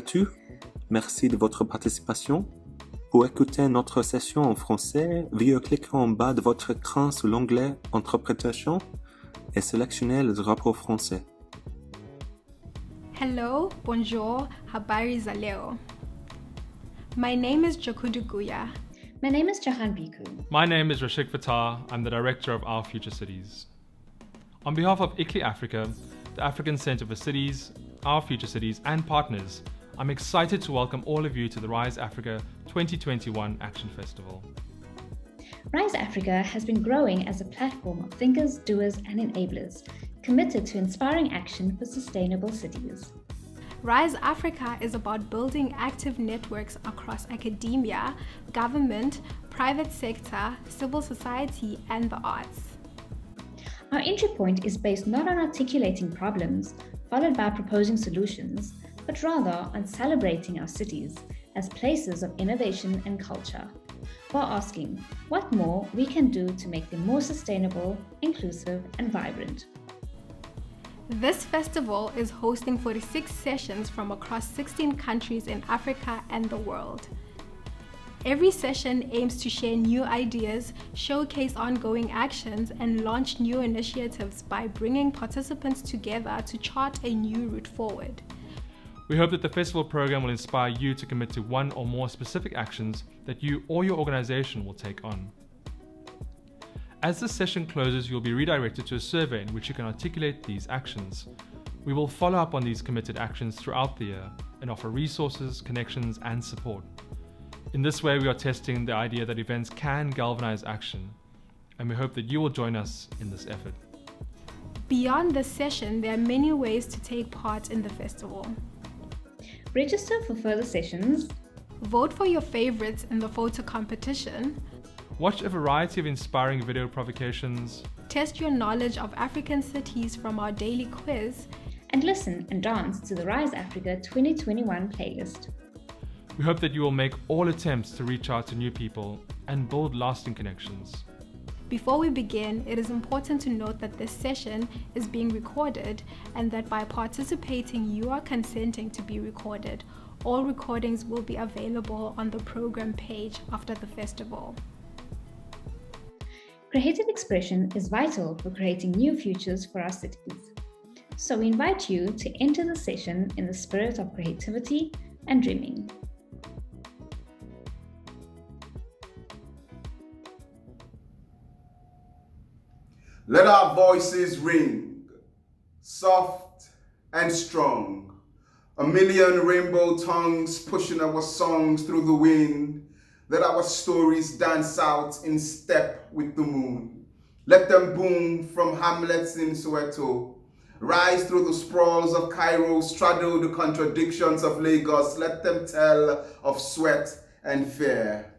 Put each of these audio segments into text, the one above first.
à tous. Merci de votre participation. Pour écouter notre session en français, veuillez cliquer en bas de votre écran sur l'onglet Interprétation et sélectionner le drapeau français. Hello, bonjour, habari za leo. My name is Jakudu Guya. My name is Jahan Biku. My name is Rashik Fatah. I'm the director of Our Future Cities. On behalf of ICLEI Africa, the African Centre for Cities, Our Future Cities and partners, I'm excited to welcome all of you to the Rise Africa 2021 Action Festival. Rise Africa has been growing as a platform of thinkers, doers and enablers, committed to inspiring action for sustainable cities. Rise Africa is about building active networks across academia, government, private sector, civil society, and the arts. Our entry point is based not on articulating problems, followed by proposing solutions, but rather on celebrating our cities as places of innovation and culture, while asking what more we can do to make them more sustainable, inclusive, and vibrant. This festival is hosting 46 sessions from across 16 countries in Africa and the world. Every session aims to share new ideas, showcase ongoing actions, and launch new initiatives by bringing participants together to chart a new route forward. We hope that the festival program will inspire you to commit to one or more specific actions that you or your organization will take on. As this session closes, you'll be redirected to a survey in which you can articulate these actions. We will follow up on these committed actions throughout the year and offer resources, connections, and support. In this way, we are testing the idea that events can galvanize action, and we hope that you will join us in this effort. Beyond this session, there are many ways to take part in the festival. Register for further sessions. Vote for your favorites in the photo competition. Watch a variety of inspiring video provocations. Test your knowledge of African cities from our daily quiz. And listen and dance to the Rise Africa 2021 playlist. We hope that you will make all attempts to reach out to new people and build lasting connections. Before we begin, it is important to note that this session is being recorded and that by participating, you are consenting to be recorded. All recordings will be available on the program page after the festival. Creative expression is vital for creating new futures for our cities. So we invite you to enter the session in the spirit of creativity and dreaming. Let our voices ring, soft and strong. A million rainbow tongues pushing our songs through the wind. Let our stories dance out in step with the moon. Let them boom from hamlets in Soweto. Rise through the sprawls of Cairo, straddle the contradictions of Lagos. Let them tell of sweat and fear.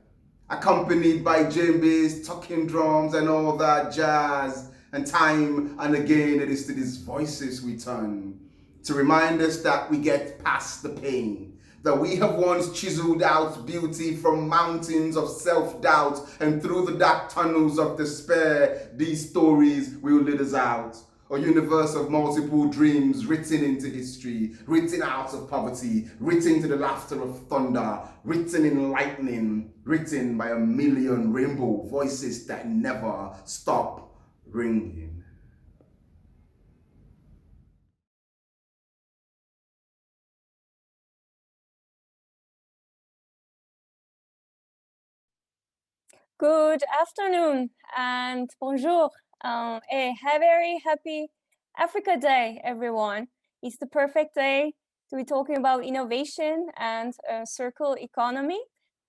Accompanied by djembes, talking drums and all that jazz. And time and again it is to these voices we turn. To remind us that we get past the pain. That we have once chiseled out beauty from mountains of self-doubt, and through the dark tunnels of despair, these stories will lead us out. A universe of multiple dreams written into history, written out of poverty, written to the laughter of thunder, written in lightning, written by a million rainbow voices that never stop ringing. Good afternoon and bonjour. A very happy Africa Day, everyone. It's the perfect day to be talking about innovation and circular economy.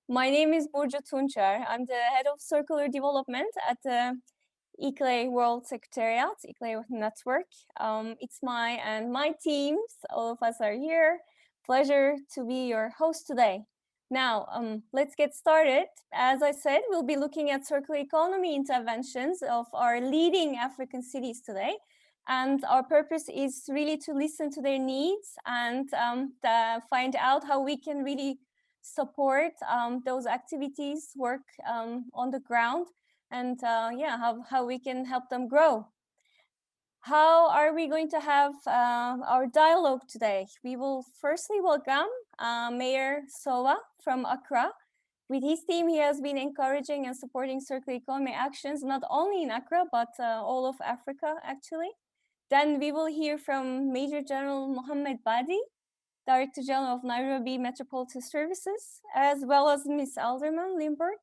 My name is Burcu Tunçer. I'm the head of circular development at the ICLEI World Secretariat, ICLEI Network. It's my teams, all of us are here. Pleasure to be your host today. Now, let's get started. As I said, we'll be looking at circular economy interventions of our leading African cities today. And our purpose is really to listen to their needs and find out how we can really support those activities, work on the ground, and how we can help them grow. How are we going to have our dialogue today? We will firstly welcome Mayor Sowa from Accra. With his team, he has been encouraging and supporting circular economy actions, not only in Accra, but all of Africa, actually. Then we will hear from Major General Mohammed Badi, Director General of Nairobi Metropolitan Services, as well as Ms. Alderman Limburg,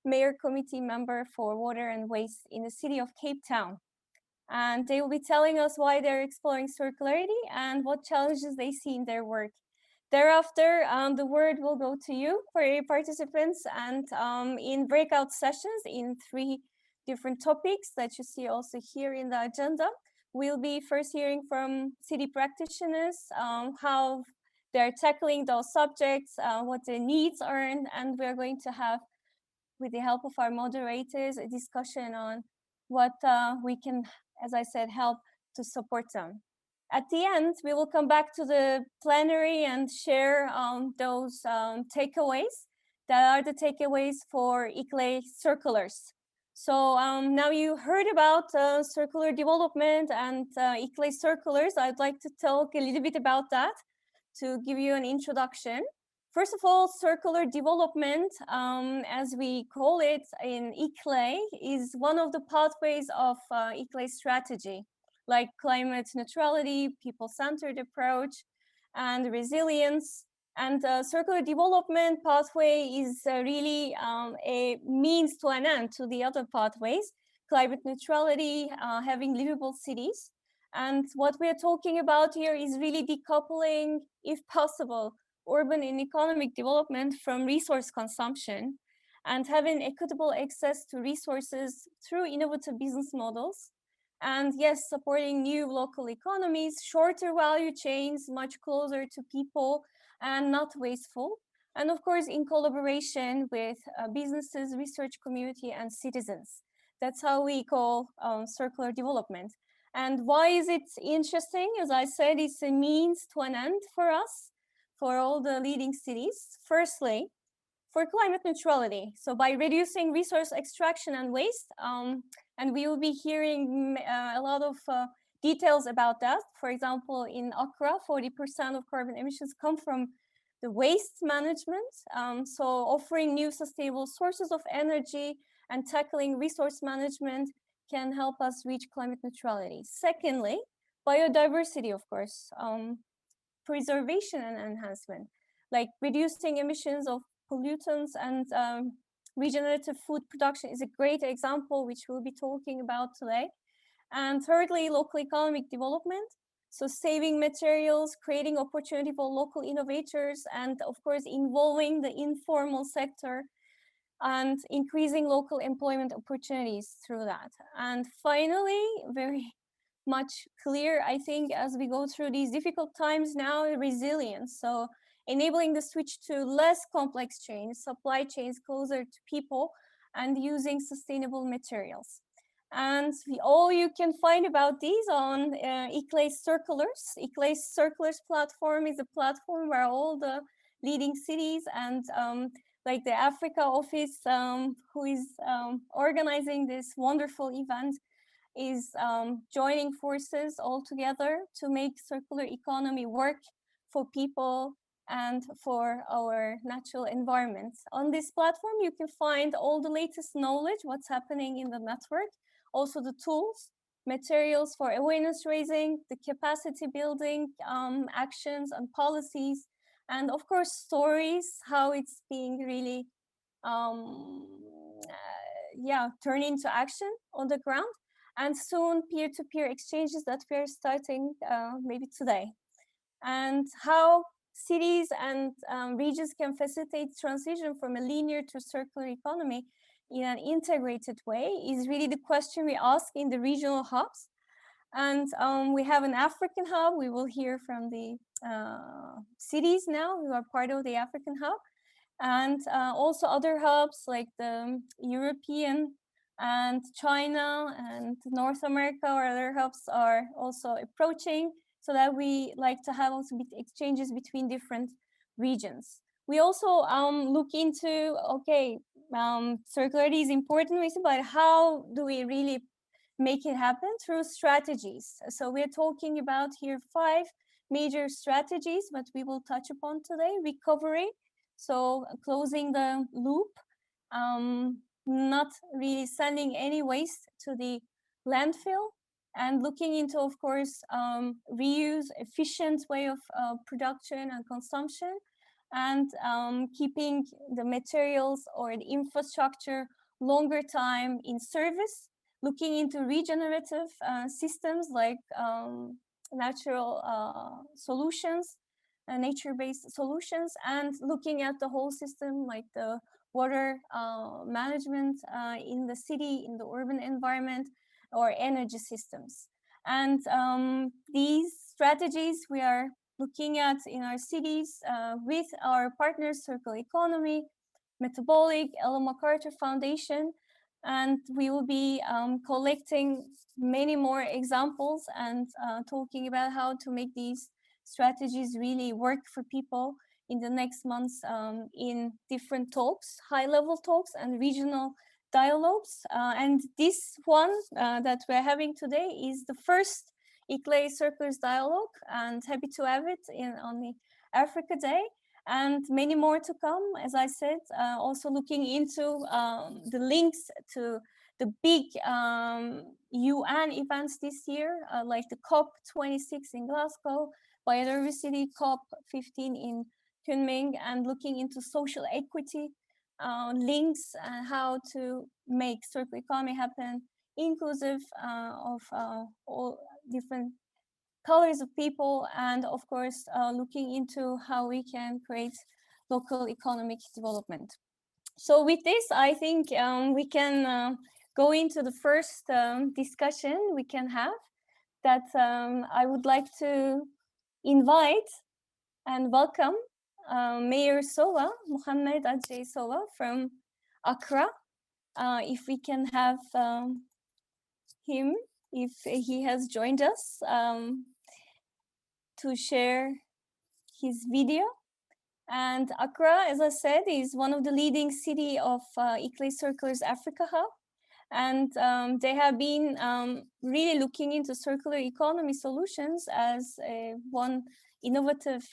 Mayor Committee Member for Water and Waste in the city of Cape Town. And they will be telling us why they're exploring circularity and what challenges they see in their work. Thereafter, the word will go to you for your participants, and in breakout sessions in 3 different topics that you see also here in the agenda. We'll be first hearing from city practitioners, how they're tackling those subjects, what their needs are, and we're going to have, with the help of our moderators, a discussion on what we can, as I said, help to support them. At the end, we will come back to the plenary and share those takeaways that are the takeaways for ICLEI circulars. So now you heard about circular development and ICLEI circulars. I'd like to talk a little bit about that to give you an introduction. First of all, circular development, as we call it in ICLEI, is one of the pathways of ICLEI strategy, like climate neutrality, people-centered approach, and resilience. And circular development pathway is really a means to an end to the other pathways, climate neutrality, having livable cities. And what we're talking about here is really decoupling, if possible, urban and economic development from resource consumption, and having equitable access to resources through innovative business models. And yes, supporting new local economies, shorter value chains, much closer to people and not wasteful. And of course, in collaboration with businesses, research community, and citizens. That's how we call circular development. And why is it interesting? As I said, it's a means to an end for us, for all the leading cities. Firstly, for climate neutrality. So by reducing resource extraction and waste, and we will be hearing a lot of details about that. For example, in Accra, 40% of carbon emissions come from the waste management. So offering new sustainable sources of energy and tackling resource management can help us reach climate neutrality. Secondly, biodiversity, of course, preservation and enhancement, like reducing emissions of pollutants and regenerative food production is a great example, which we'll be talking about today. And thirdly, local economic development. So saving materials, creating opportunity for local innovators, and of course, involving the informal sector and increasing local employment opportunities through that. And finally, very much clear, I think, as we go through these difficult times now, resilience. So enabling the switch to less complex chains, supply chains closer to people, and using sustainable materials. And all you can find about these on ICLEI Circulars. ICLEI Circulars platform is a platform where all the leading cities and like the Africa office, who is organizing this wonderful event, is joining forces all together to make circular economy work for people and for our natural environments. On this platform, you can find all the latest knowledge, what's happening in the network, also the tools, materials for awareness raising, the capacity building, actions and policies, and of course, stories, how it's being really turned into action on the ground, and soon peer-to-peer exchanges that we're starting maybe today. And how cities and regions can facilitate transition from a linear to circular economy in an integrated way is really the question we ask in the regional hubs. And we have an African hub. We will hear from the cities now who are part of the African hub. And also other hubs like the European and China and North America or other hubs are also approaching, so that we like to have also exchanges between different regions. We also look into, okay, circularity is important, but how do we really make it happen? Through strategies. So we're talking about here 5 major strategies that we will touch upon today. Recovery, so closing the loop, not really sending any waste to the landfill, and looking into, of course, reuse, efficient way of production and consumption, and keeping the materials or the infrastructure longer time in service, looking into regenerative systems like natural solutions, nature-based solutions, and looking at the whole system like the water management in the city, in the urban environment, or energy systems. And these strategies we are looking at in our cities with our partners, Circular Economy, Metabolic, Ellen MacArthur Foundation, and we will be collecting many more examples and talking about how to make these strategies really work for people in the next months in different talks, high-level talks and regional dialogues. And this one that we're having today is the first ICLEI Circulars Dialogue, and happy to have it on the Africa Day, and many more to come. As I said, also looking into the links to the big UN events this year, like the COP26 in Glasgow, Biodiversity COP15 in Kunming, and looking into social equity links, how to make circular economy happen, inclusive of all different colors of people, and of course looking into how we can create local economic development. So with this, I think we can go into the first discussion we can have, that I would like to invite and welcome Mayor Sowa, Mohammed Ajay Sowa from Accra. If we can have him, if he has joined us to share his video. And Accra, as I said, is one of the leading city of ICLEI Circulars Africa Hub. And they have been really looking into circular economy solutions as one innovative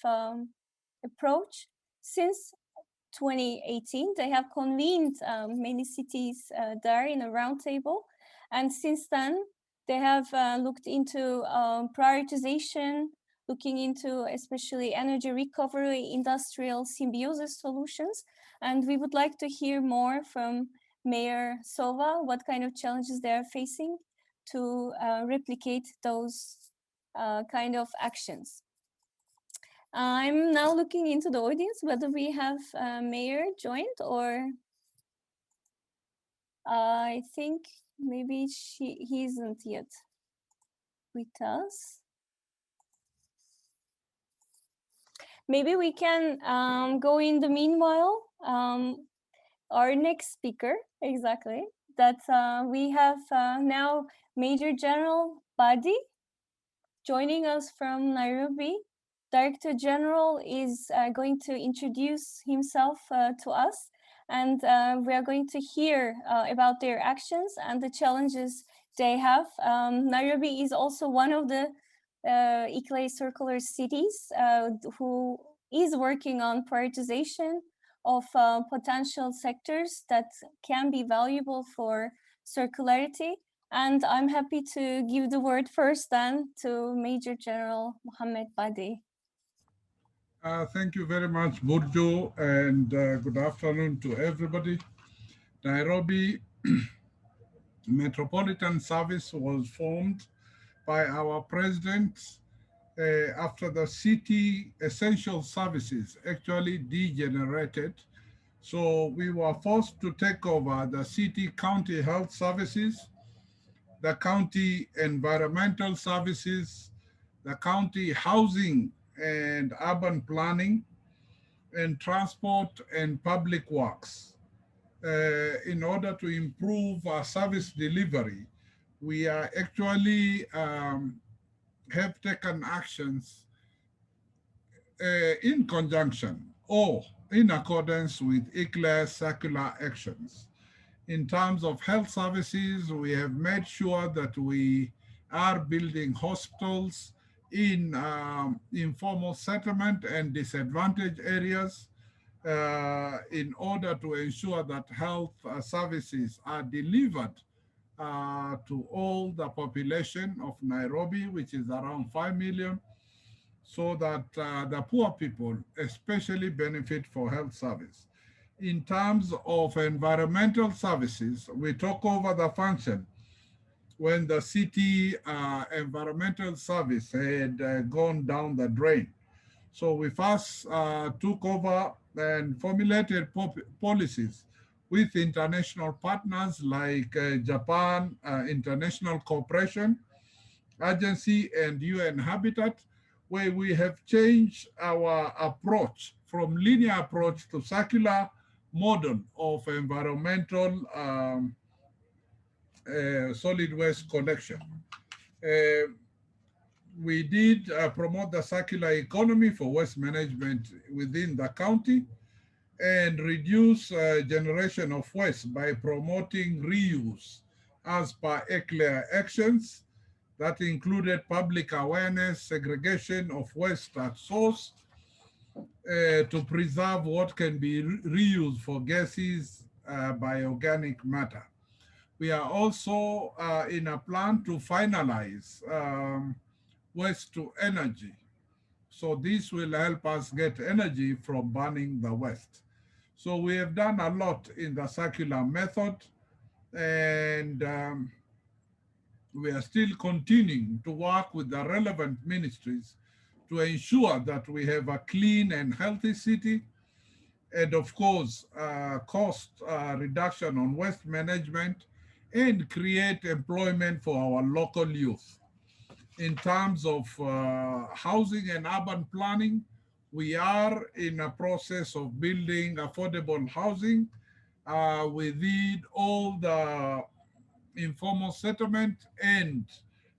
approach since 2018. They have convened many cities there in a roundtable. And since then, they have looked into prioritization, looking into especially energy recovery, industrial symbiosis solutions. And we would like to hear more from Mayor Sowa, what kind of challenges they are facing to replicate those kind of actions. I'm now looking into the audience, whether we have Mayor joined, or I think maybe he isn't yet with us. Maybe we can go in the meanwhile. Our next speaker, exactly, that we have now Major General Badi joining us from Nairobi. Director General is going to introduce himself to us, and we are going to hear about their actions and the challenges they have. Nairobi is also one of the ICLEI Circular cities who is working on prioritization of potential sectors that can be valuable for circularity. And I'm happy to give the word first then to Major General Mohammed Badi. Thank you very much, Burjo, and good afternoon to everybody. Nairobi Metropolitan Service was formed by our president after the city essential services actually degenerated. So we were forced to take over the city county health services, the county environmental services, the county housing and urban planning, and transport and public works. In order to improve our service delivery, we are actually have taken actions in conjunction or in accordance with ICLEI circular actions. In terms of health services, we have made sure that we are building hospitals in informal settlement and disadvantaged areas in order to ensure that health services are delivered to all the population of Nairobi, which is around 5 million, so that the poor people especially benefit for health service. In terms of environmental services, we took over the function when the city environmental service had gone down the drain. So we first took over and formulated policies with international partners like Japan International Cooperation Agency and UN Habitat, where we have changed our approach from linear approach to circular model of environmental solid waste collection. We did promote the circular economy for waste management within the county and reduce generation of waste by promoting reuse as per ICLEI actions that included public awareness, segregation of waste at source to preserve what can be reused for gases by organic matter. We are also in a plan to finalize waste to energy. So this will help us get energy from burning the waste. So we have done a lot in the circular method, and we are still continuing to work with the relevant ministries to ensure that we have a clean and healthy city, and of course, cost reduction on waste management, and create employment for our local youth. In terms of housing and urban planning, we are in a process of building affordable housing within all the informal settlement and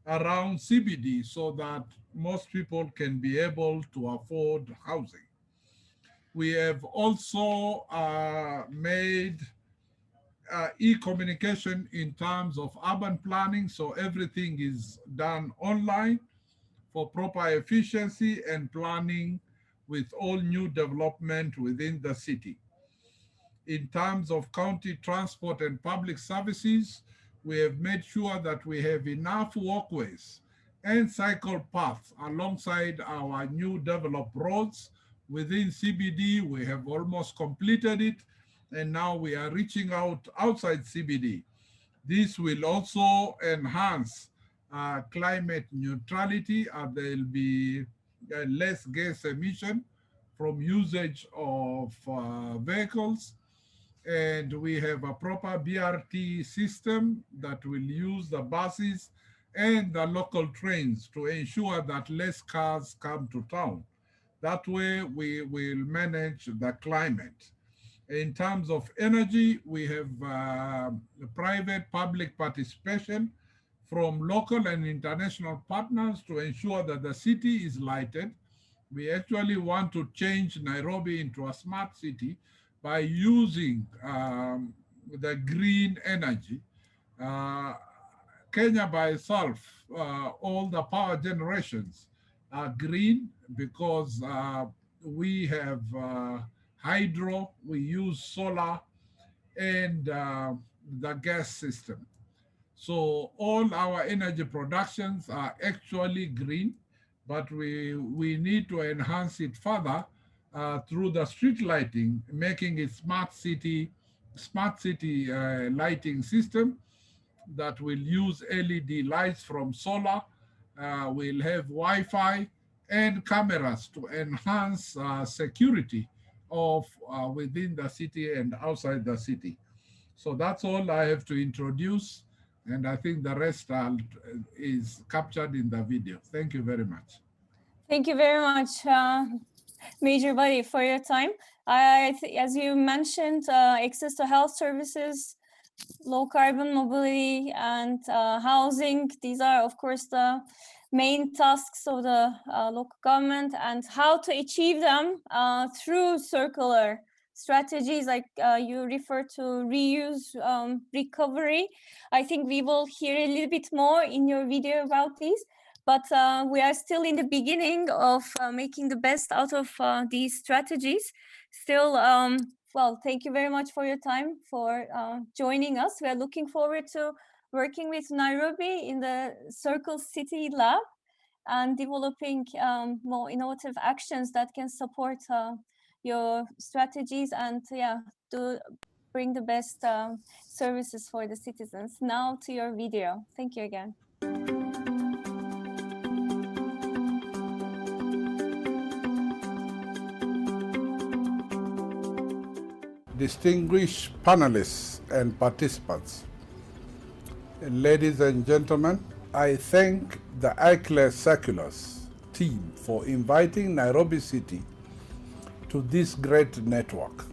around CBD so that most people can be able to afford housing. We have also made e-communication in terms of urban planning, so everything is done online for proper efficiency and planning with all new development within the city. In terms of county transport and public services, we have made sure that we have enough walkways and cycle paths alongside our new developed roads. Within CBD, we have almost completed it, and now we are reaching out outside CBD. This will also enhance climate neutrality, and there will be less gas emission from usage of vehicles. And we have a proper BRT system that will use the buses and the local trains to ensure that less cars come to town. That way we will manage the climate. In terms of energy, we have private public participation from local and international partners to ensure that the city is lighted. We actually want to change Nairobi into a smart city by using the green energy. Kenya by itself, all the power generations are green because we have hydro, we use solar, and the gas system. So all our energy productions are actually green, but we need to enhance it further through the street lighting, making it smart city lighting system that will use LED lights from solar. We'll have Wi-Fi and cameras to enhance security of within the city and outside the city. So that's all I have to introduce, and I think the rest is captured in the video. Thank you very much. Thank you very much, Major Buddy, for your time. As you mentioned, access to health services, low carbon mobility, and housing, these are, of course, the main tasks of the local government, and how to achieve them through circular strategies like you refer to reuse, recovery. I think we will hear a little bit more in your video about these. but we are still in the beginning of making the best out of these strategies. Still, well, thank you very much for your time, for joining us. We are looking forward to working with Nairobi in the Circle City Lab and developing more innovative actions that can support your strategies and to bring the best services for the citizens. Now to your video. Thank you again. Distinguished panelists and participants, ladies and gentlemen, I thank the ICLEI Circulars team for inviting Nairobi City to this great network.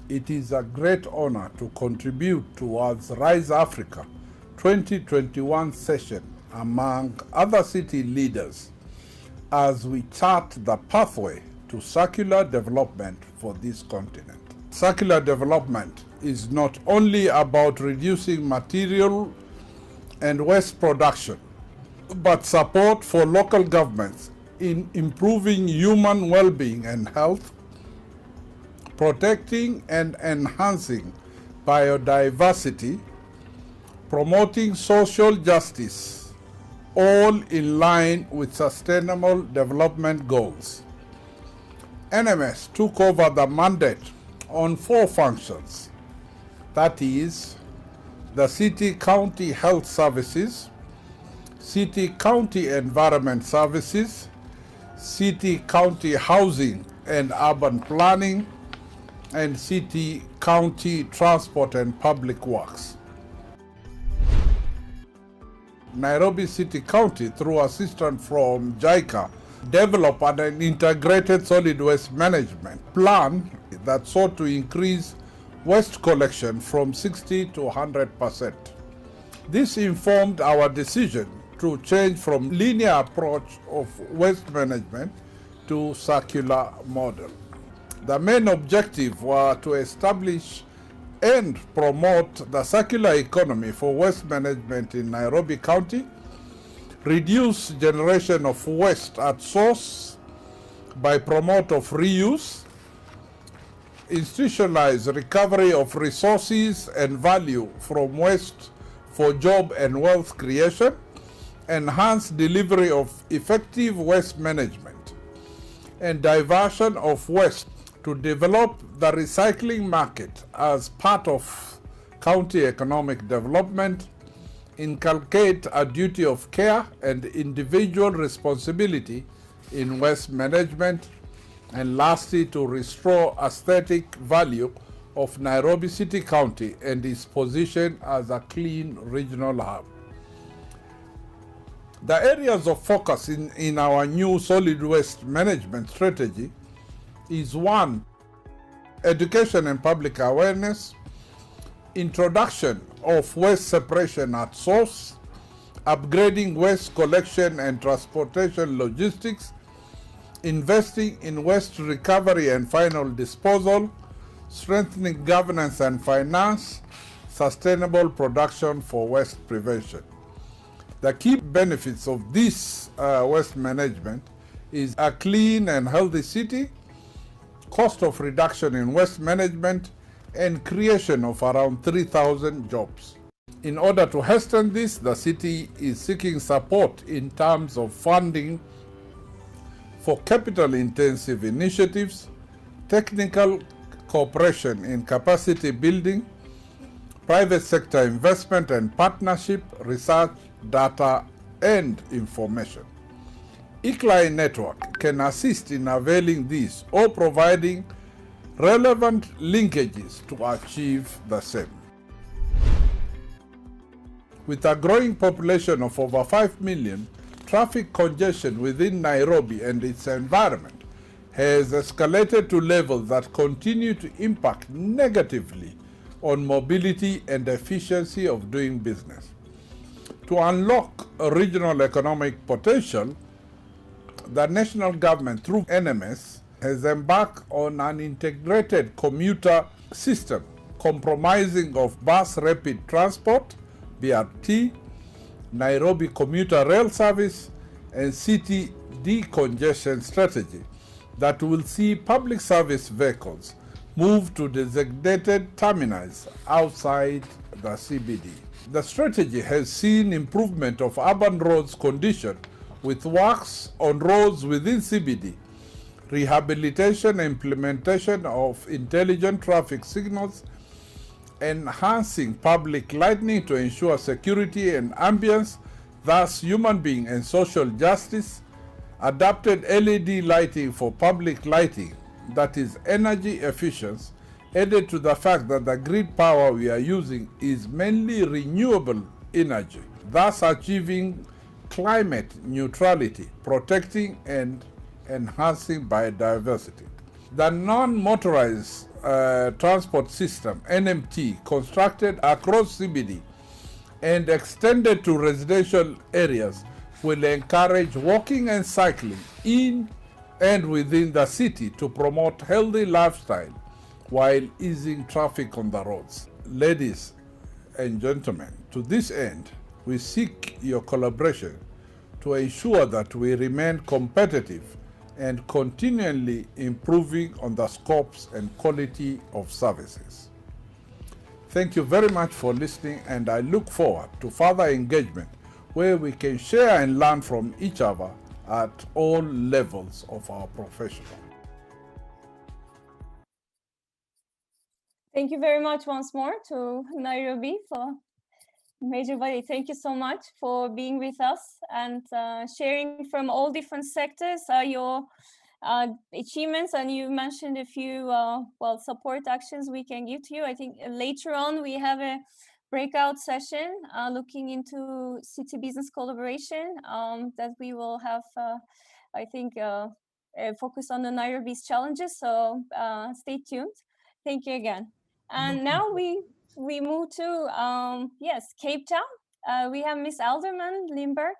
It is a great honor to contribute towards Rise Africa 2021 session among other city leaders as we chart the pathway to circular development for this continent. Circular development is not only about reducing material and waste production, but support for local governments in improving human well-being and health, protecting and enhancing biodiversity, promoting social justice, all in line with sustainable development goals. NMS took over the mandate on 4 functions, that is, the City-County Health Services, City-County Environment Services, City-County Housing and Urban Planning, and City-County Transport and Public Works. Nairobi City County, through assistance from JICA, developed an integrated solid waste management plan that sought to increase waste collection from 60 to 100%. This informed our decision to change from linear approach of waste management to circular model. The main objective were to establish and promote the circular economy for waste management in Nairobi County, reduce generation of waste at source by promote of reuse, institutionalize recovery of resources and value from waste for job and wealth creation, enhance delivery of effective waste management, and diversion of waste to develop the recycling market as part of county economic development, inculcate a duty of care and individual responsibility in waste management, and lastly, to restore aesthetic value of Nairobi City County and its position as a clean regional hub. The areas of focus in our new solid waste management strategy is 1, education and public awareness, introduction of waste separation at source, upgrading waste collection and transportation logistics, investing in waste recovery and final disposal, strengthening governance and finance, sustainable production for waste prevention. The key benefits of this waste management is a clean and healthy city, cost of reduction in waste management, and creation of around 3,000 jobs. In order to hasten this, the city is seeking support in terms of funding for capital-intensive initiatives, technical cooperation in capacity building, private sector investment and partnership, research, data, and information. ICLEI Network can assist in availing these or providing relevant linkages to achieve the same. With a growing population of over 5 million, traffic congestion within Nairobi and its environment has escalated to levels that continue to impact negatively on mobility and efficiency of doing business. To unlock a regional economic potential, the national government through NMS has embarked on an integrated commuter system comprising of bus rapid transport, BRT, Nairobi commuter rail service, and city decongestion strategy that will see public service vehicles move to designated terminals outside the CBD. The strategy has seen improvement of urban roads condition with works on roads within CBD, rehabilitation and implementation of intelligent traffic signals, enhancing public lighting to ensure security and ambience, thus human being and social justice, adapted LED lighting for public lighting that is energy efficient, added to the fact that the grid power we are using is mainly renewable energy, thus achieving climate neutrality, protecting and enhancing biodiversity. The non-motorized transport system, NMT, constructed across CBD and extended to residential areas will encourage walking and cycling in and within the city to promote healthy lifestyle while easing traffic on the roads. Ladies and gentlemen, to this end, we seek your collaboration to ensure that we remain competitive and continually improving on the scopes and quality of services. Thank you very much for listening, and I look forward to further engagement where we can share and learn from each other at all levels of our profession. Thank you very much once more to Nairobi for Major Body. Thank you so much for being with us and sharing from all different sectors your achievements. And you mentioned a few support actions we can give to you. I think later on we have a breakout session looking into city business collaboration that we will have, I think, focus on the Nairobi's challenges. So stay tuned. Thank you again. And now we move to, Cape Town. We have Miss Alderman Limburg,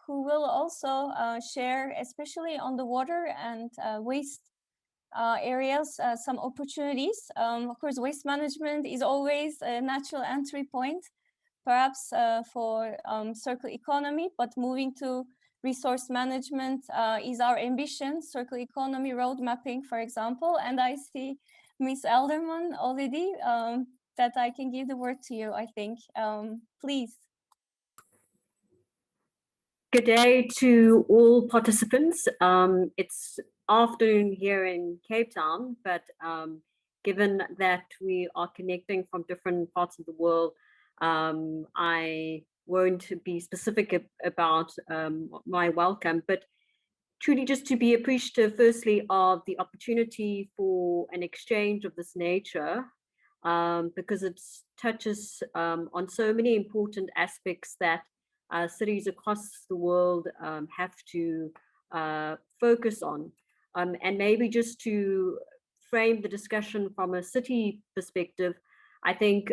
who will also share, especially on the water and waste areas, some opportunities. Of course, waste management is always a natural entry point, perhaps for circular economy, but moving to resource management is our ambition, circular economy road mapping, for example. And I see Miss Alderman already, that I can give the word to you, I think. Please. Good day to all participants. It's afternoon here in Cape Town, but given that we are connecting from different parts of the world, I won't be specific about my welcome, but truly just to be appreciative, firstly, of the opportunity for an exchange of this nature, because it touches on so many important aspects that cities across the world have to focus on. And maybe just to frame the discussion from a city perspective, I think,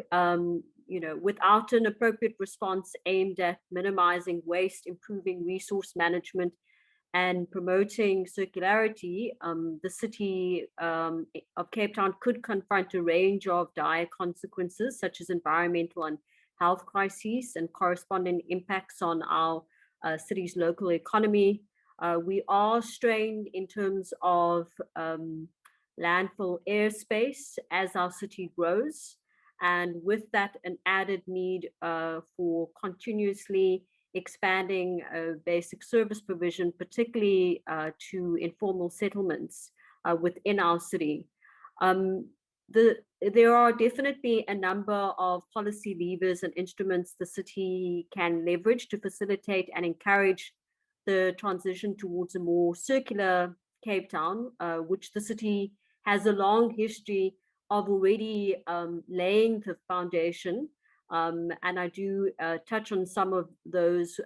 without an appropriate response aimed at minimizing waste, improving resource management, and promoting circularity, the city of Cape Town could confront a range of dire consequences, such as environmental and health crises and corresponding impacts on our city's local economy. We are strained in terms of landfill airspace as our city grows, and with that, an added need for continuously expanding basic service provision, particularly to informal settlements within our city. There are definitely a number of policy levers and instruments the city can leverage to facilitate and encourage the transition towards a more circular Cape Town, which the city has a long history of already laying the foundation. And I do touch on some of those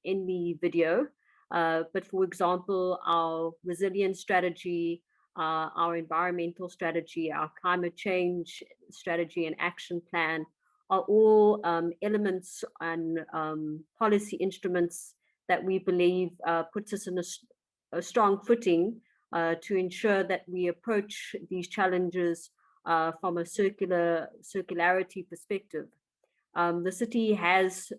in the video. But for example, our resilience strategy, our environmental strategy, our climate change strategy and action plan are all elements and policy instruments that we believe puts us in a strong footing to ensure that we approach these challenges from a circularity perspective. The city has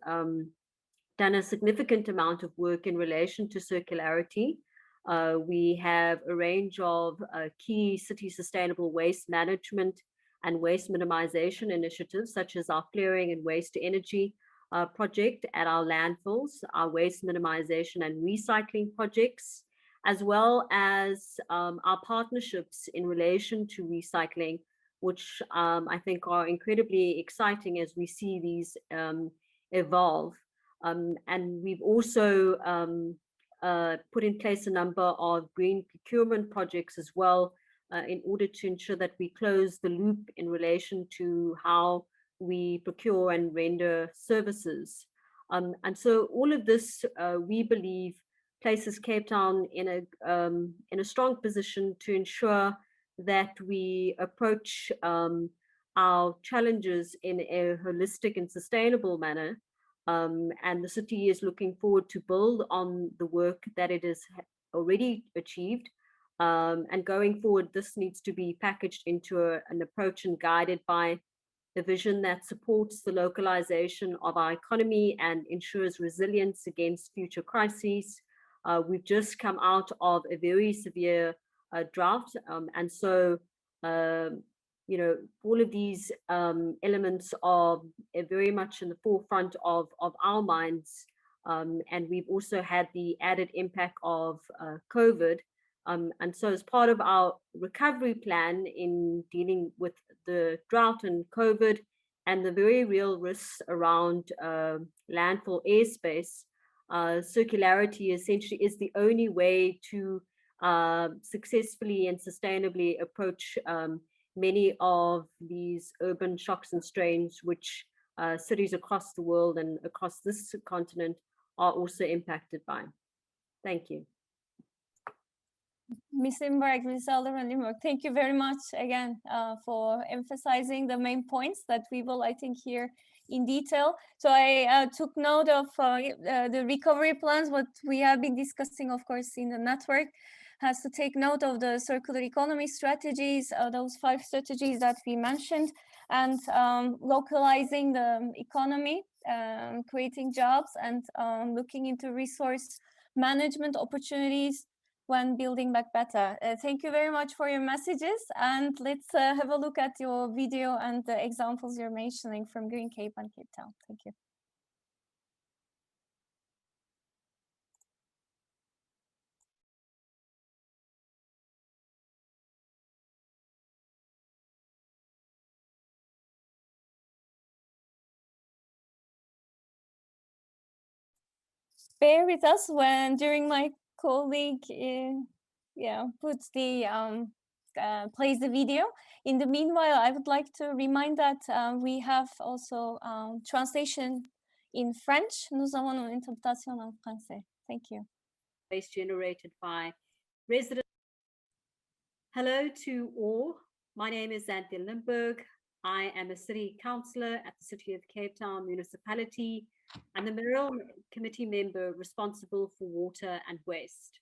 done a significant amount of work in relation to circularity. We have a range of key city sustainable waste management and waste minimization initiatives, such as our clearing and waste to energy project at our landfills, our waste minimization and recycling projects, as well as our partnerships in relation to recycling, which I think are incredibly exciting as we see these evolve. And we've also put in place a number of green procurement projects as well, in order to ensure that we close the loop in relation to how we procure and render services. And so all of this, we believe, places Cape Town in a strong position to ensure that we approach our challenges in a holistic and sustainable manner. And the city is looking forward to build on the work that it has already achieved. And going forward, this needs to be packaged into an approach and guided by a vision that supports the localization of our economy and ensures resilience against future crises. We've just come out of a very severe drought. And so, you know, all of these elements are very much in the forefront of our minds. And we've also had the added impact of COVID. And so as part of our recovery plan in dealing with the drought and COVID and the very real risks around landfill airspace, circularity essentially is the only way to successfully and sustainably approach many of these urban shocks and strains, which cities across the world and across this continent are also impacted by. Thank you. Ms. Imberg, Ms. Alderman Limburg, thank you very much again for emphasizing the main points that we will, I think, hear in detail. So I took note of the recovery plans, what we have been discussing, of course, in the network, has to take note of the circular economy strategies, those 5 strategies that we mentioned, and localizing the economy, creating jobs, and looking into resource management opportunities when building back better. Thank you very much for your messages, and let's have a look at your video and the examples you're mentioning from Green Cape and Cape Town. Thank you. Bear with us when during my colleague puts the plays the video. In the meanwhile, I would like to remind that we have also translation in French. Nous avons une interprétation en français. Thank you. Waste generated by residents. Hello to all. My name is Xanthi Limburg. I am a city councillor at the City of Cape Town municipality and the Mayoral Committee member responsible for water and waste.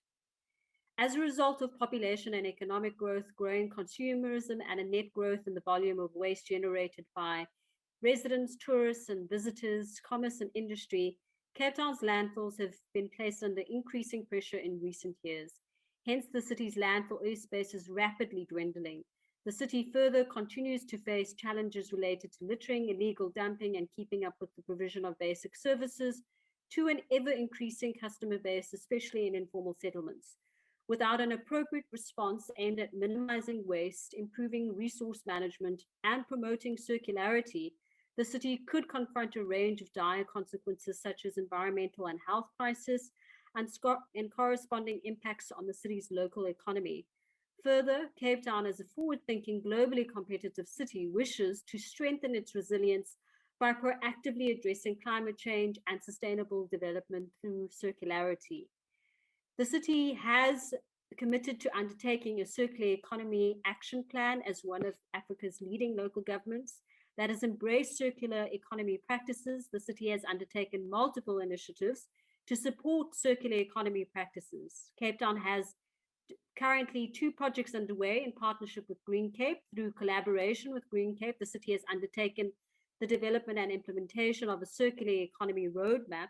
As a result of population and economic growth, growing consumerism, and a net growth in the volume of waste generated by residents, tourists, and visitors, commerce, and industry, Cape Town's landfills have been placed under increasing pressure in recent years. Hence, the city's landfill airspace is rapidly dwindling. The city further continues to face challenges related to littering, illegal dumping, and keeping up with the provision of basic services to an ever-increasing customer base, especially in informal settlements. Without an appropriate response aimed at minimizing waste, improving resource management, and promoting circularity, the city could confront a range of dire consequences such as environmental and health crisis and corresponding impacts on the city's local economy. Further, Cape Town, as a forward-thinking, globally competitive city, wishes to strengthen its resilience by proactively addressing climate change and sustainable development through circularity. The city has committed to undertaking a circular economy action plan as one of Africa's leading local governments that has embraced circular economy practices. The city has undertaken multiple initiatives to support circular economy practices. Cape Town has currently 2 projects underway in partnership with Green Cape. Through collaboration with Green Cape, the city has undertaken the development and implementation of a circular economy roadmap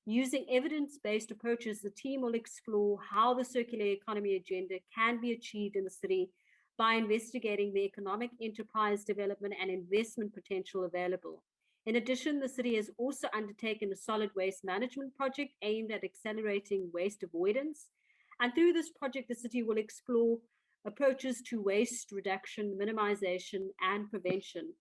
Using evidence-based approaches, the team will explore how the circular economy agenda can be achieved in the city by investigating the economic enterprise development and investment potential available. In addition, the city has also undertaken a solid waste management project aimed at accelerating waste avoidance. And through this project, the city will explore approaches to waste reduction, minimization, and prevention.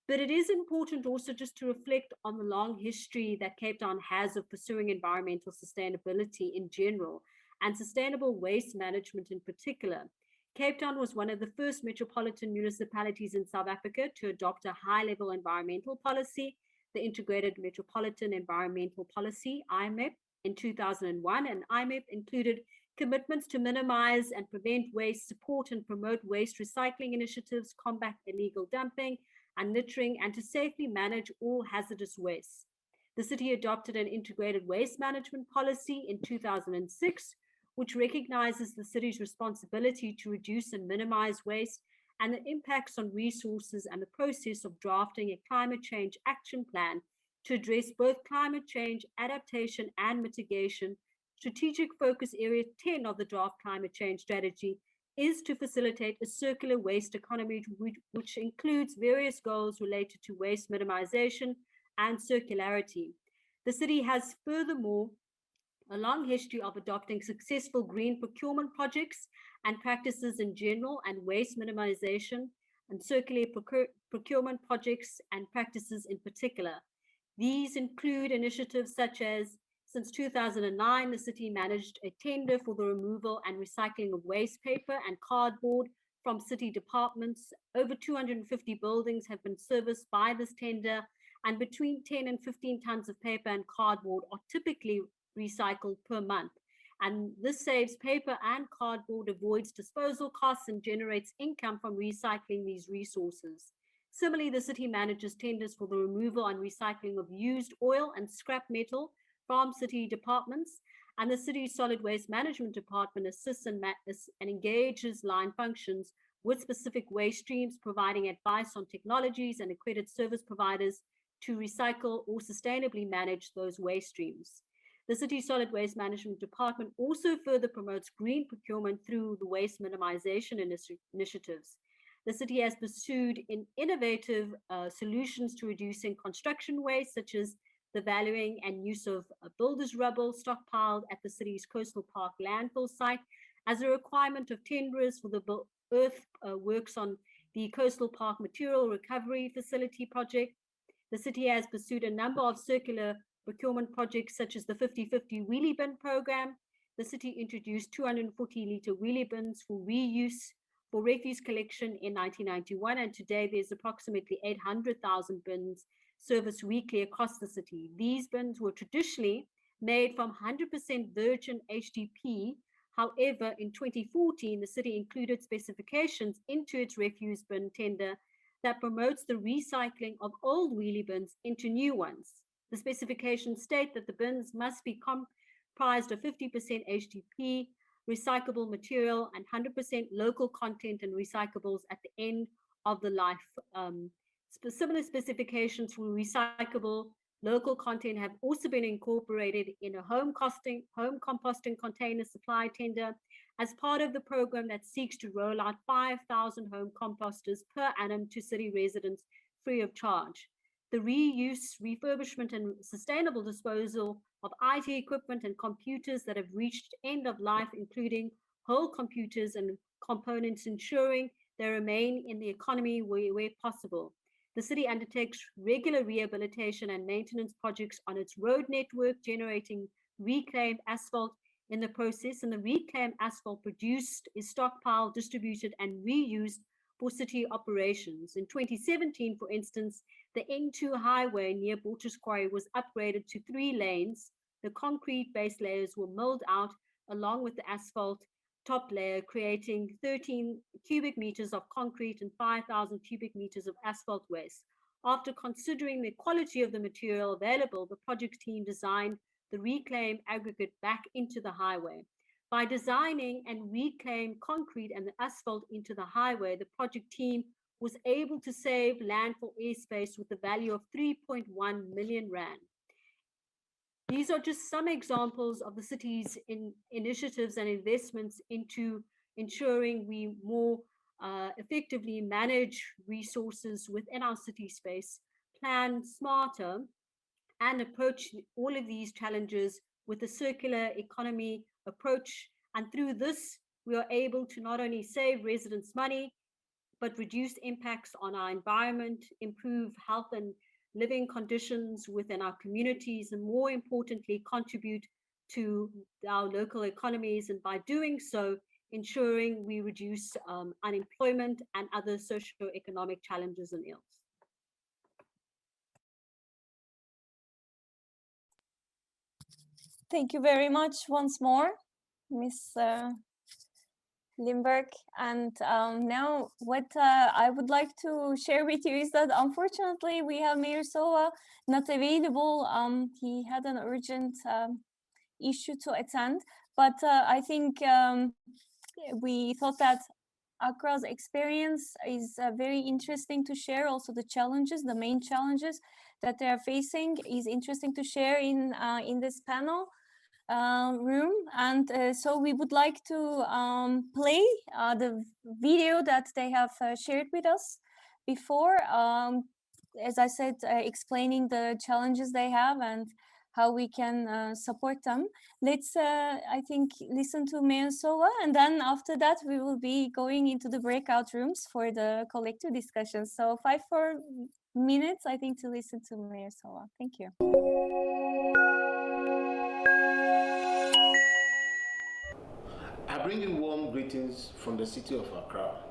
But it is important also just to reflect on the long history that Cape Town has of pursuing environmental sustainability in general and sustainable waste management in particular. Cape Town was one of the first metropolitan municipalities in South Africa to adopt a high-level environmental policy, the Integrated Metropolitan Environmental Policy, IMEP, in 2001, and IMEP included commitments to minimize and prevent waste, support and promote waste recycling initiatives, combat illegal dumping and littering, and to safely manage all hazardous waste. The city adopted an integrated waste management policy in 2006, which recognizes the city's responsibility to reduce and minimize waste and the impacts on resources and the process of drafting a climate change action plan to address both climate change, adaptation, and mitigation. Strategic focus area 10 of the draft climate change strategy is to facilitate a circular waste economy, which includes various goals related to waste minimization and circularity. The city has furthermore a long history of adopting successful green procurement projects and practices in general, and waste minimization and circular procurement projects and practices in particular. These include initiatives such as, since 2009, the city managed a tender for the removal and recycling of waste paper and cardboard from city departments. Over 250 buildings have been serviced by this tender, and between 10 and 15 tons of paper and cardboard are typically recycled per month. And this saves paper and cardboard, avoids disposal costs, and generates income from recycling these resources. Similarly, the city manages tenders for the removal and recycling of used oil and scrap metal from city departments, and the city's solid waste management department assists and engages line functions with specific waste streams, providing advice on technologies and accredited service providers to recycle or sustainably manage those waste streams. The city's solid waste management department also further promotes green procurement through the waste minimization initiatives. The city has pursued innovative solutions to reducing construction waste, such as the valuing and use of builders' rubble stockpiled at the city's Coastal Park landfill site as a requirement of tenderers for the earthworks on the Coastal Park material recovery facility project. The city has pursued a number of circular procurement projects, such as the 50-50 wheelie bin program. The city introduced 240-liter wheelie bins for reuse for refuse collection in 1991, and today there's approximately 800,000 bins serviced weekly across the city. These bins were traditionally made from 100% virgin HDP. However, in 2014, the city included specifications into its refuse bin tender that promotes the recycling of old wheelie bins into new ones. The specifications state that the bins must be comprised of 50% HDP, recyclable material, and 100% local content and recyclables at the end of the life. Similar specifications for recyclable local content have also been incorporated in a home composting container supply tender as part of the program that seeks to roll out 5,000 home composters per annum to city residents free of charge. The reuse, refurbishment, and sustainable disposal of IT equipment and computers that have reached end of life, including whole computers and components, ensuring they remain in the economy where possible. The city undertakes regular rehabilitation and maintenance projects on its road network, generating reclaimed asphalt in the process, and the reclaimed asphalt produced is stockpiled, distributed, and reused for city operations. In 2017, for instance, the N2 highway near Borchers Quarry was upgraded to 3 lanes. The concrete base layers were milled out along with the asphalt top layer, creating 13 cubic meters of concrete and 5,000 cubic meters of asphalt waste. After considering the quality of the material available, the project team designed the reclaimed aggregate back into the highway. By designing and reclaim concrete and the asphalt into the highway, the project team was able to save landfill airspace with a value of 3.1 million rand. These are just some examples of the city's initiatives and investments into ensuring we more effectively manage resources within our city space, plan smarter, and approach all of these challenges with a circular economy approach. And through this, we are able to not only save residents money, but reduce impacts on our environment, improve health and living conditions within our communities, and more importantly, contribute to our local economies. And by doing so, ensuring we reduce unemployment and other socio-economic challenges and ills. Thank you very much once more, Ms. Lindberg. And now what I would like to share with you is that unfortunately we have Mayor Sowa not available. He had an urgent issue to attend, but I think we thought that Accra's experience is very interesting to share. Also the challenges, the main challenges that they are facing is interesting to share in this panel room. And so we would like to play the video that they have shared with us before. As I said, explaining the challenges they have and how we can support them. Let's, I think, listen to Mayor Sowa, and then after that, we will be going into the breakout rooms for the collective discussion. So 4 minutes, I think, to listen to Mayor Sowa. Thank you. I bring you warm greetings from the city of Accra.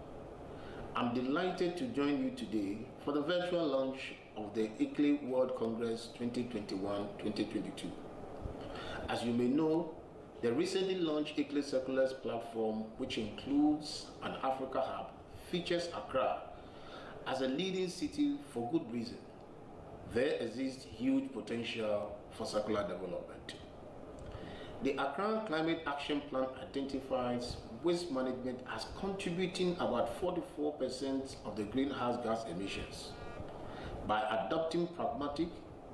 I'm delighted to join you today for the virtual launch of the ICLEI World Congress 2021-2022. As you may know, the recently launched ICLEI Circulars platform, which includes an Africa hub, features Accra as a leading city for good reason. There exists huge potential for circular development. The Accra Climate Action Plan identifies waste management as contributing about 44% of the greenhouse gas emissions. By adopting pragmatic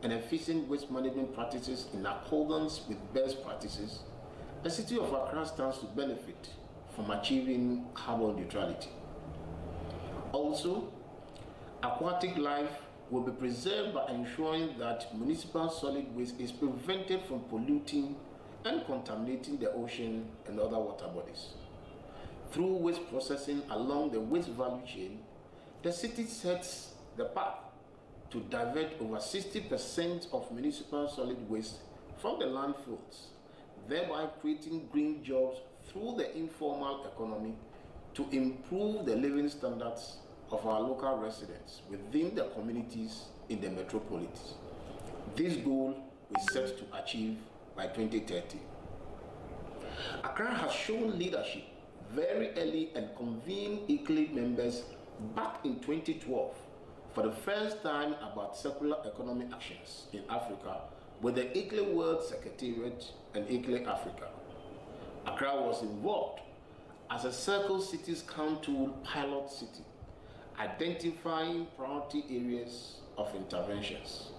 and efficient waste management practices in accordance with best practices, the city of Accra stands to benefit from achieving carbon neutrality. Also, aquatic life will be preserved by ensuring that municipal solid waste is prevented from polluting and contaminating the ocean and other water bodies. Through waste processing along the waste value chain, the city sets the path to divert over 60% of municipal solid waste from the landfills, thereby creating green jobs through the informal economy to improve the living standards of our local residents within the communities in the metropolis. This goal we set to achieve by 2030. Accra has shown leadership very early and convened ICLEI members back in 2012 for the first time about circular economy actions in Africa with the ICLEI World Secretariat and ICLEI Africa. Accra was involved as a Circle Cities Council pilot city, identifying priority areas of interventions.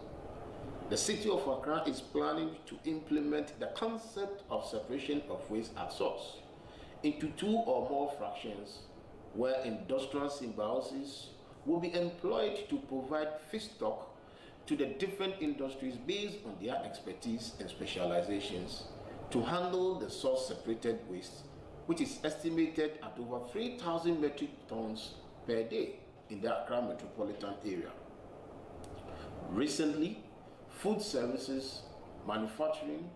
The city of Accra is planning to implement the concept of separation of waste at source into 2 or more fractions, where industrial symbiosis will be employed to provide feedstock to the different industries based on their expertise and specializations to handle the source-separated waste, which is estimated at over 3,000 metric tons per day in the Accra metropolitan area. Recently, food services, manufacturing,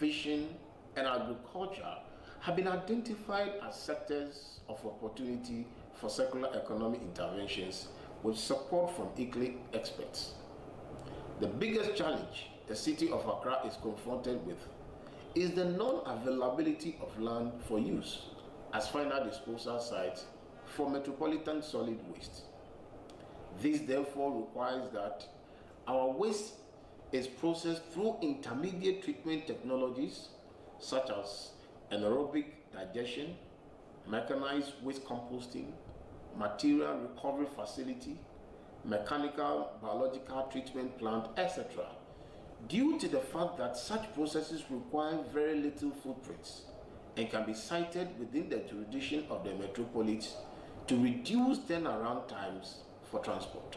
fishing, and agriculture have been identified as sectors of opportunity for circular economy interventions with support from ICLEI experts. The biggest challenge the city of Accra is confronted with is the non-availability of land for use as final disposal sites for metropolitan solid waste. This therefore requires that our waste is processed through intermediate treatment technologies such as anaerobic digestion, mechanized waste composting, material recovery facility, mechanical biological treatment plant, etc., due to the fact that such processes require very little footprints and can be sited within the jurisdiction of the metropolis to reduce turnaround times for transport.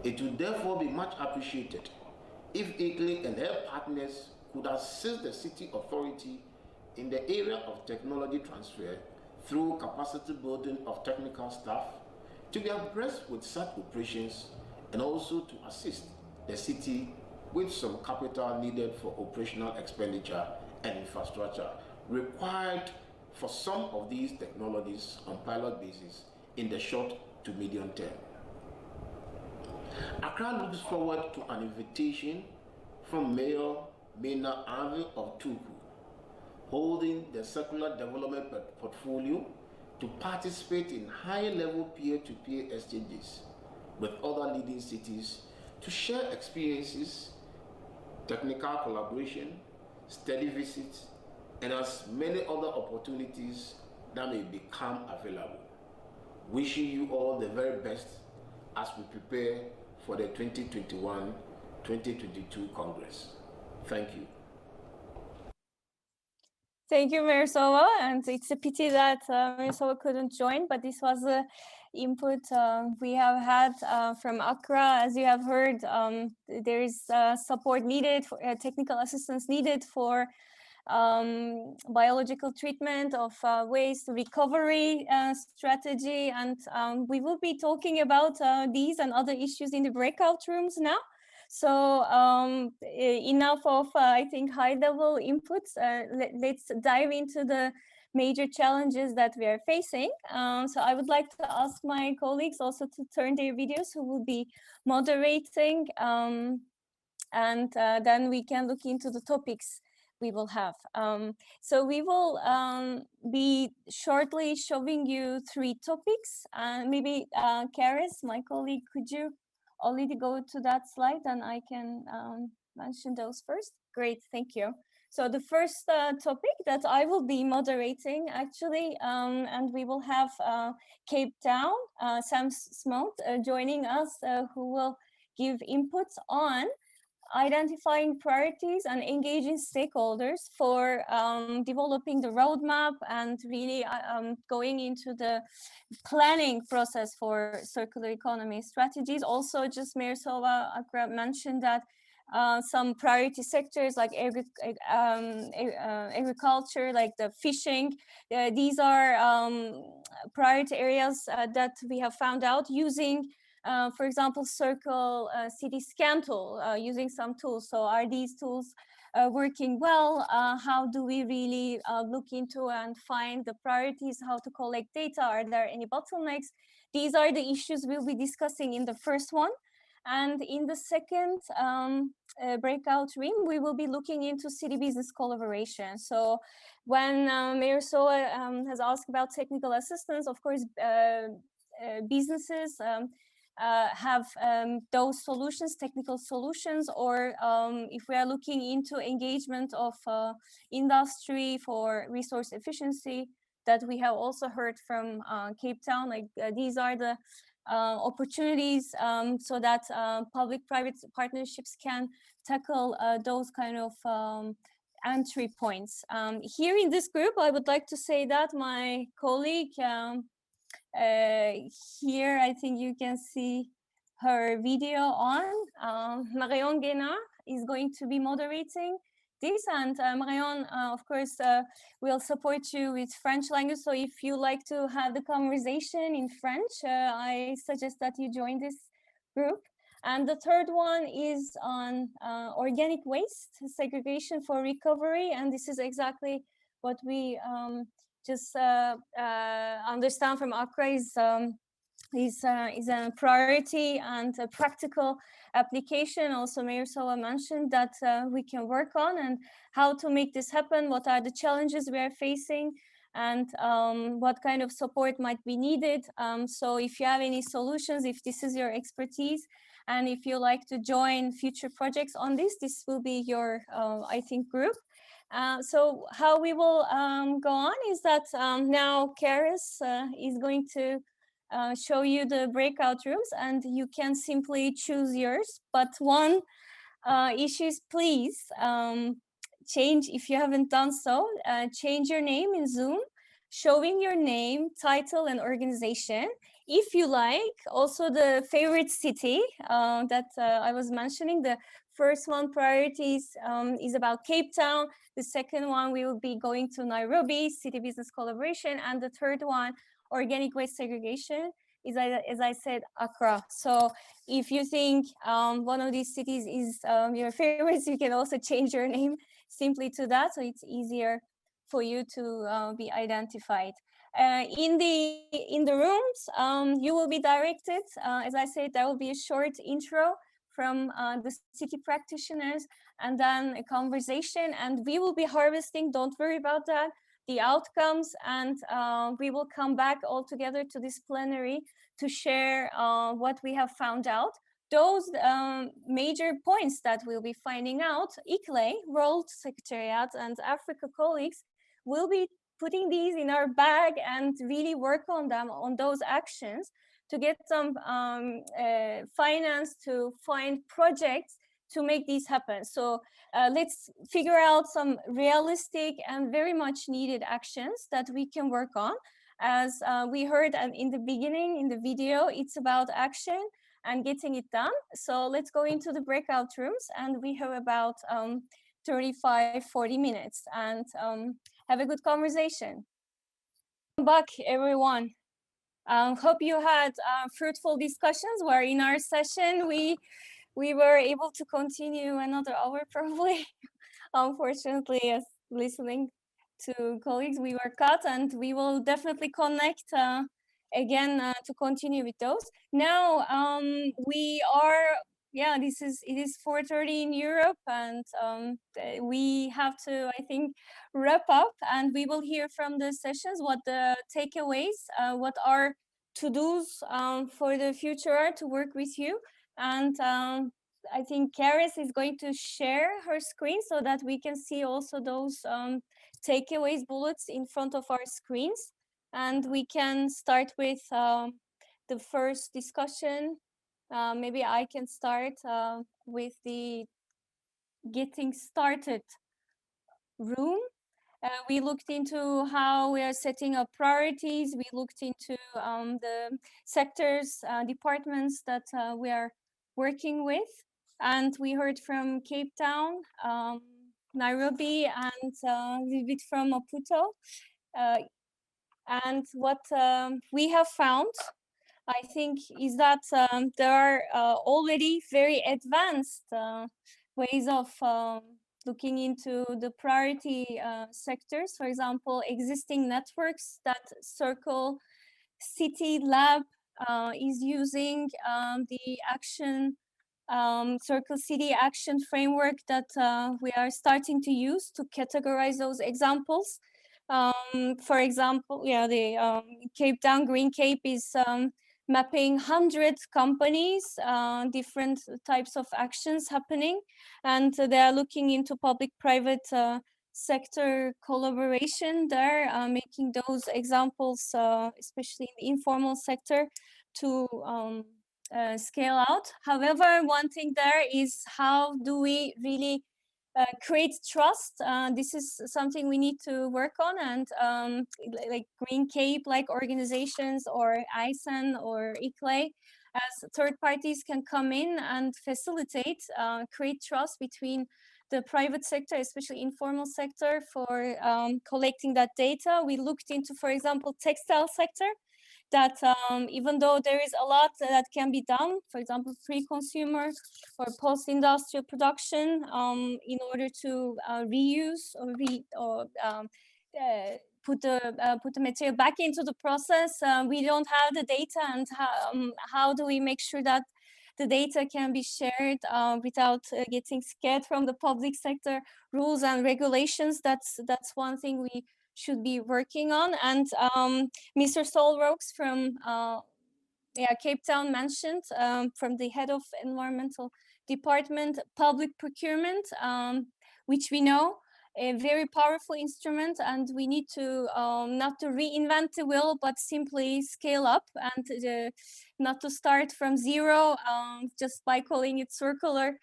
It would therefore be much appreciated if ICLEI and her partners could assist the city authority in the area of technology transfer through capacity building of technical staff to be abreast with such operations, and also to assist the city with some capital needed for operational expenditure and infrastructure required for some of these technologies on pilot basis in the short to medium term. Accra looks forward to an invitation from Mayor Mena Arvin of Tuku, holding the circular development portfolio, to participate in high-level peer-to-peer exchanges with other leading cities to share experiences, technical collaboration, study visits, and as many other opportunities that may become available. Wishing you all the very best as we prepare for the 2021-2022 Congress. Thank you. Thank you, Miroslava, and it's a pity that Miroslava couldn't join, but this was the input we have had from Accra. As you have heard, there is support needed, for technical assistance needed for biological treatment of waste recovery strategy, and we will be talking about these and other issues in the breakout rooms now. So enough of, I think, high-level inputs. Let's dive into the major challenges that we are facing. So I would like to ask my colleagues also to turn their videos, who will be moderating, and then we can look into the topics we will have. So we will be shortly showing you 3 topics. Maybe Karis, my colleague, could you already go to that slide and I can mention those first? Great, thank you. So the first topic that I will be moderating actually, and we will have Cape Town, Sam Smoot joining us, who will give inputs on identifying priorities and engaging stakeholders for developing the roadmap and really going into the planning process for circular economy strategies. Also, just Miroslava mentioned that some priority sectors like agriculture, like the fishing, these are priority areas that we have found out using for example, Circle City Scan tool, using some tools. So are these tools working well? How do we really look into and find the priorities, how to collect data? Are there any bottlenecks? These are the issues we'll be discussing in the first one. And in the second breakout room, we will be looking into city business collaboration. So when Mayor Soa has asked about technical assistance, of course, businesses have those solutions, technical solutions, or if we are looking into engagement of industry for resource efficiency, that we have also heard from Cape Town, like these are the opportunities so that public-private partnerships can tackle those kind of entry points. Here in this group, I would like to say that my colleague here, I think you can see her video on. Marion Guénard is going to be moderating this, and Marion, of course, will support you with French language. So if you like to have the conversation in French, I suggest that you join this group. And the third one is on organic waste, segregation for recovery, and this is exactly what we just understand from Accra is a priority and a practical application. Also, Mayor Soa mentioned that we can work on, and how to make this happen, what are the challenges we are facing, and what kind of support might be needed. So if you have any solutions, if this is your expertise, and if you like to join future projects on this, this will be your, I think, group. So how we will go on is that now Karis is going to show you the breakout rooms, and you can simply choose yours. But one issues, please change, if you haven't done so, change your name in Zoom, showing your name, title, and organization. If you like, also the favorite city that I was mentioning. The first one, priorities, is about Cape Town. The second one, we will be going to Nairobi, city business collaboration. And the third one, organic waste segregation, is, as I said, Accra. So if you think one of these cities is your favorites, you can also change your name simply to that, so it's easier for you to be identified. In the rooms, you will be directed. As I said, there will be a short intro from the city practitioners, and then a conversation, and we will be harvesting, don't worry about that, the outcomes, and we will come back all together to this plenary to share what we have found out. Those major points that we'll be finding out, ICLEI, World Secretariat, and Africa colleagues will be putting these in our bag and really work on them, on those actions, to get some finance to find projects to make these happen. So let's figure out some realistic and very much needed actions that we can work on. As we heard in the beginning in the video, it's about action and getting it done. So let's go into the breakout rooms, and we have about 35-40 minutes, and have a good conversation. Welcome back, everyone. Hope you had fruitful discussions. Where in our session we were able to continue another hour probably. Unfortunately, yes, listening to colleagues, we were cut, and we will definitely connect again to continue with those. Now we are, yeah, it is 4:30 in Europe, and we have to, I think, wrap up, and we will hear from the sessions what the takeaways, what are to-dos for the future are to work with you. And I think Karis is going to share her screen so that we can see also those takeaways bullets in front of our screens. And we can start with the first discussion. Maybe I can start with the getting started room. We looked into how we are setting up priorities. We looked into the sectors, departments that we are working with. And we heard from Cape Town, Nairobi, and a little bit from Maputo. And what we have found, I think, is that there are already very advanced ways of looking into the priority sectors. For example, existing networks that Circle City Lab is using, the action Circle City action framework that we are starting to use to categorize those examples. For example, yeah, the Cape Town Green Cape is mapping 100 companies, different types of actions happening, and they are looking into public-private sector collaboration there, making those examples, especially in the informal sector, to scale out. However, one thing there is, how do we really create trust? This is something we need to work on, and like Green Cape like organizations, or ISAN or ICLEI, as third parties can come in and facilitate, create trust between the private sector, especially informal sector, for collecting that data. We looked into, for example, textile sector, that even though there is a lot that can be done, for example, pre-consumer or post-industrial production, in order to reuse or put the material back into the process, we don't have the data, and how do we make sure that the data can be shared without getting scared from the public sector rules and regulations? That's one thing we should be working on. And Mr. Solrokes from Cape Town mentioned, from the head of environmental department, public procurement, which we know a very powerful instrument, and we need to not to reinvent the wheel, but simply scale up, and not to start from zero just by calling it circular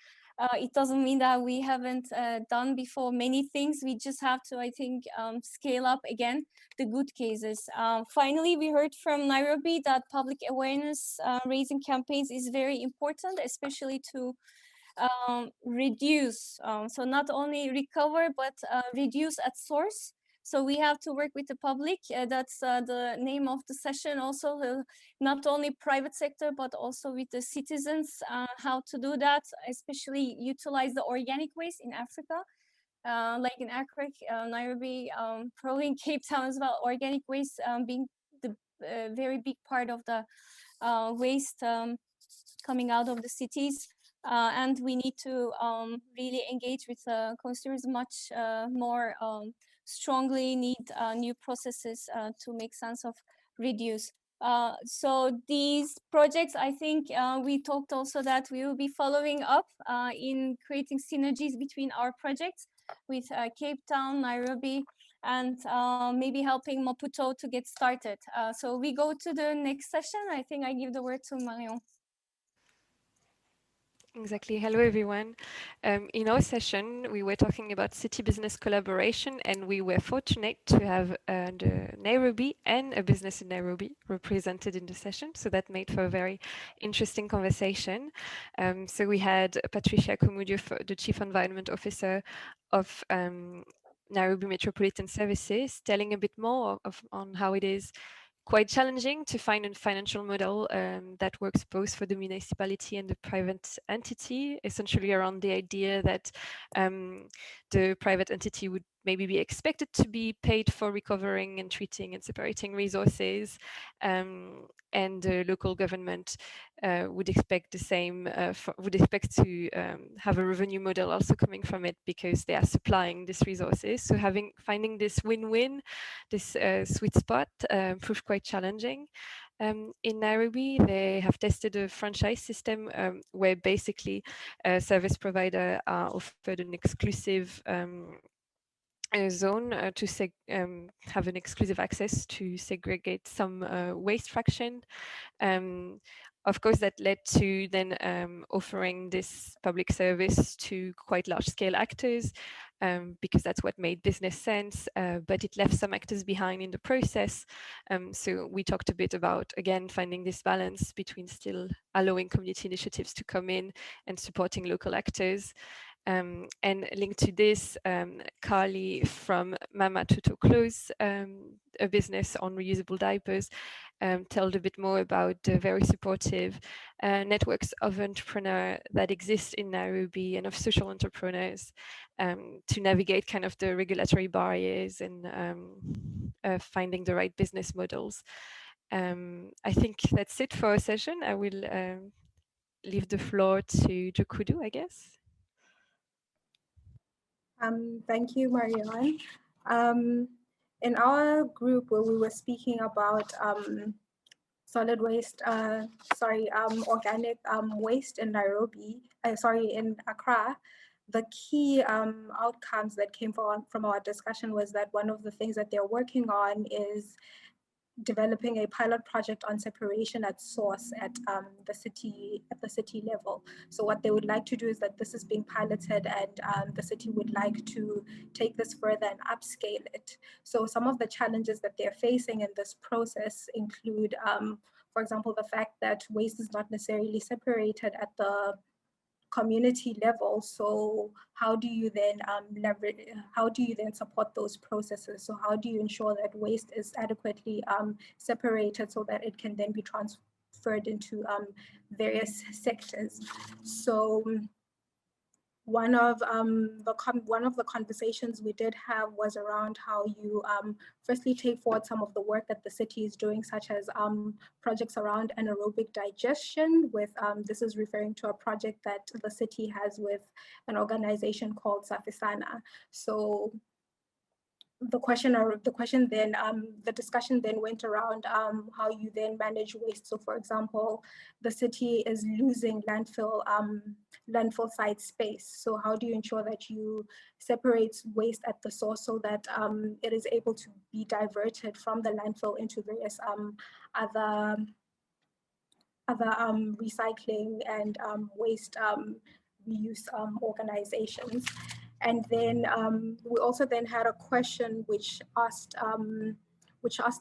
It doesn't mean that we haven't done before many things. We just have to, I think, scale up again the good cases. Finally, we heard from Nairobi that public awareness raising campaigns is very important, especially to reduce, so not only recover, but reduce at source. So we have to work with the public. That's the name of the session also, not only private sector, but also with the citizens, how to do that, especially utilize the organic waste in Africa. Like in Accra, Nairobi, probably in Cape Town as well, organic waste being the very big part of the waste coming out of the cities. And we need to really engage with consumers much more strongly, need new processes to make sense of reduce. So these projects, I think we talked also that we will be following up in creating synergies between our projects with Cape Town, Nairobi, and maybe helping Maputo to get started. So we go to the next session. I think I give the word to Marion. Exactly. Hello, everyone. In our session, we were talking about city business collaboration, and we were fortunate to have the Nairobi and a business in Nairobi represented in the session. So that made for a very interesting conversation. So we had Patricia Kumudio, the Chief Environment Officer of Nairobi Metropolitan Services, telling a bit more on how it is quite challenging to find a financial model that works both for the municipality and the private entity, essentially around the idea that the private entity would maybe be expected to be paid for recovering and treating and separating resources, and the local government would expect the same, would expect to have a revenue model also coming from it because they are supplying these resources. So finding this win-win, this sweet spot proved quite challenging. In Nairobi, they have tested a franchise system where basically a service provider offered an exclusive zone to have an exclusive access to segregate some waste fraction. Of course, that led to then offering this public service to quite large-scale actors because that's what made business sense, but it left some actors behind in the process. So we talked a bit about, again, finding this balance between still allowing community initiatives to come in and supporting local actors. And linked to this, Carly from Mama Tuto Clothes, a business on reusable diapers, told a bit more about the very supportive networks of entrepreneurs that exist in Nairobi and of social entrepreneurs to navigate kind of the regulatory barriers and finding the right business models. I think that's it for our session. I will leave the floor to Jokudu, I guess. Thank you, Marianne. In our group where we were speaking about solid waste, organic waste in Nairobi, in Accra, the key outcomes that came from our discussion was that one of the things that they're working on is developing a pilot project on separation at source at the city level. So what they would like to do is that this is being piloted, and the city would like to take this further and upscale it. So some of the challenges that they're facing in this process include, for example, the fact that waste is not necessarily separated at the community level. So how do you then support those processes? So how do you ensure that waste is adequately separated so that it can then be transferred into various sectors? So one of the conversations we did have was around how you firstly take forward some of the work that the city is doing, such as projects around anaerobic digestion. With this is referring to a project that the city has with an organization called Safisana. So the discussion then went around how you then manage waste. So for example, the city is losing landfill site space. So how do you ensure that you separate waste at the source so that it is able to be diverted from the landfill into various other recycling and waste reuse organizations. And then we also then had a question which asked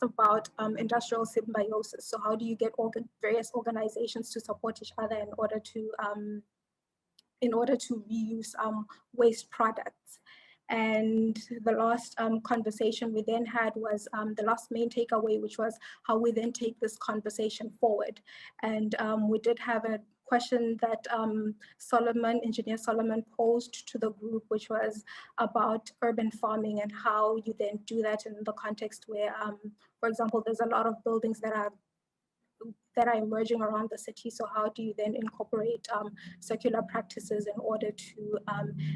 about industrial symbiosis. So how do you get various organizations to support each other in order to reuse waste products? And the last conversation we then had was the last main takeaway, which was how we then take this conversation forward. And we did have a question that Engineer Solomon posed to the group, which was about urban farming and how you then do that in the context where, for example, there's a lot of buildings that are emerging around the city. So how do you then incorporate circular practices in order to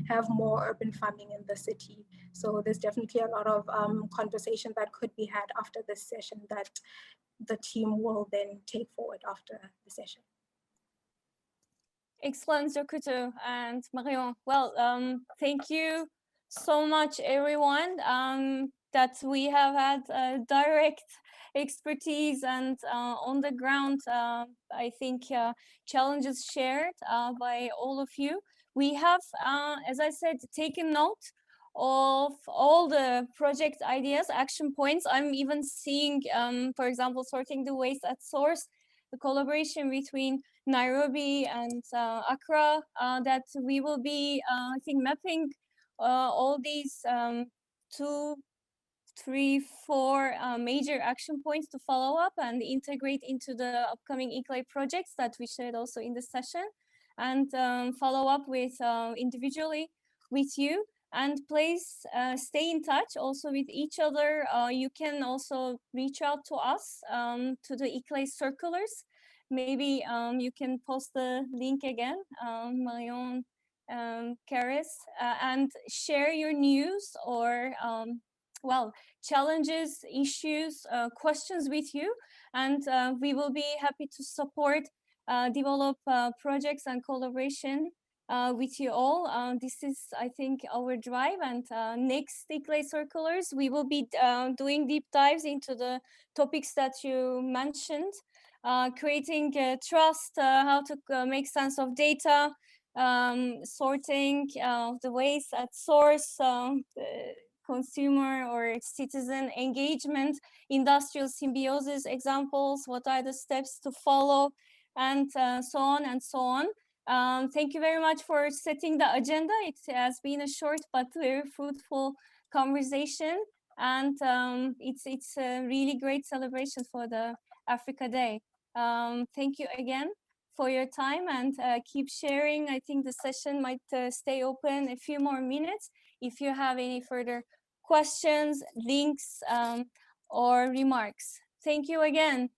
have more urban farming in the city? So there's definitely a lot of conversation that could be had after this session that the team will then take forward after the session. Excellent, Zokuto and Marion. Well, thank you so much, everyone, that we have had direct expertise and on the ground, I think, challenges shared by all of you. We have, as I said, taken note of all the project ideas, action points. I'm even seeing, for example, sorting the waste at source, the collaboration between Nairobi and Accra, that we will be, I think, mapping all these 2, 3, 4 major action points to follow up and integrate into the upcoming ICLEI projects that we shared also in the session, and follow up with individually with you. And please stay in touch also with each other. You can also reach out to us, to the ICLEI circulars. Maybe you can post the link again, Marion, Karis, and share your news or well, challenges, issues, questions with you, and we will be happy to support, develop projects and collaboration with you all. This is, I think, our drive, and next ICLEI circulars, we will be doing deep dives into the topics that you mentioned, creating trust, how to make sense of data, sorting the waste at source, consumer or citizen engagement, industrial symbiosis examples, what are the steps to follow, and so on and so on. Thank you very much for setting the agenda. It has been a short but very fruitful conversation, and it's a really great celebration for the Africa Day. Thank you again for your time, and keep sharing. I think the session might stay open a few more minutes. If you have any further questions, links, or remarks. Thank you again.